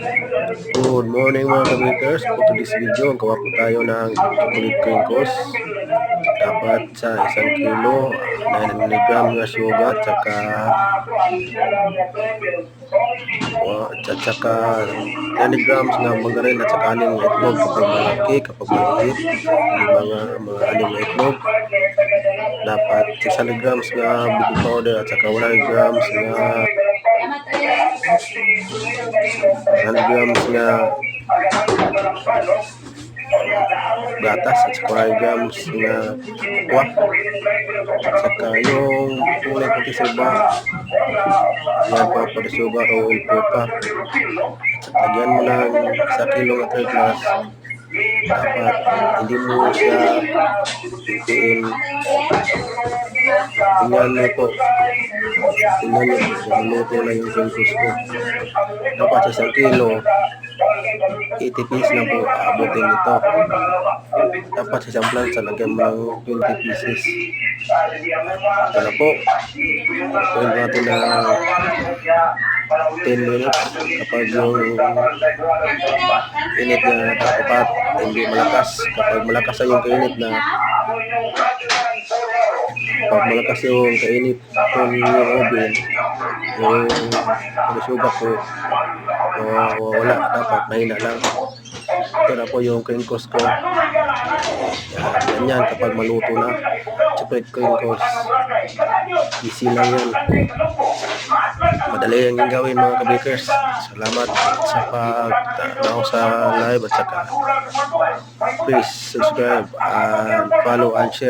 Good morning mga kabikers. For today's video, gawa po tayo ng chocolate crinkles. Dapat sa 1 kilo, 900 gram na sugar, tsaka 10 grams na margarine at saka aning na itlog kapag malaki, kapag maliit, yung mga aning na itlog. Dapat 600 grams na baking powder at saka 100 grams na 100 grams na gatas at saka 100 grams na kwak at saka yung kulay puti sa iba, yan pa para sugar o oil pepper. At saka lagyan mo ng 1 kilo na 3 glass. Dapat hindi mo siya pipiin. Tingnan nyo po, maluto na yung crinkles ko. Dapat sa 1 kilo, 80 pieces lang po aabutin nito. Dapat sa isang plancha lagyan mo ng 20 pieces. Ito na po, pwede natin na 10 minutes kapag yung init na dapat hindi malakas. Kapag malakas ay yung kainit na, pag malakas yung kainit kung yung oven, yung sugar po, wala, dapat mahina lang. Ito na po yung crinkles ko. Ganyan kapag maluto na chocolate crinkles. Easy lang yan, madali yung gawin mga kabakers. Salamat sa pagtanaw sa live at saka please subscribe and follow and share.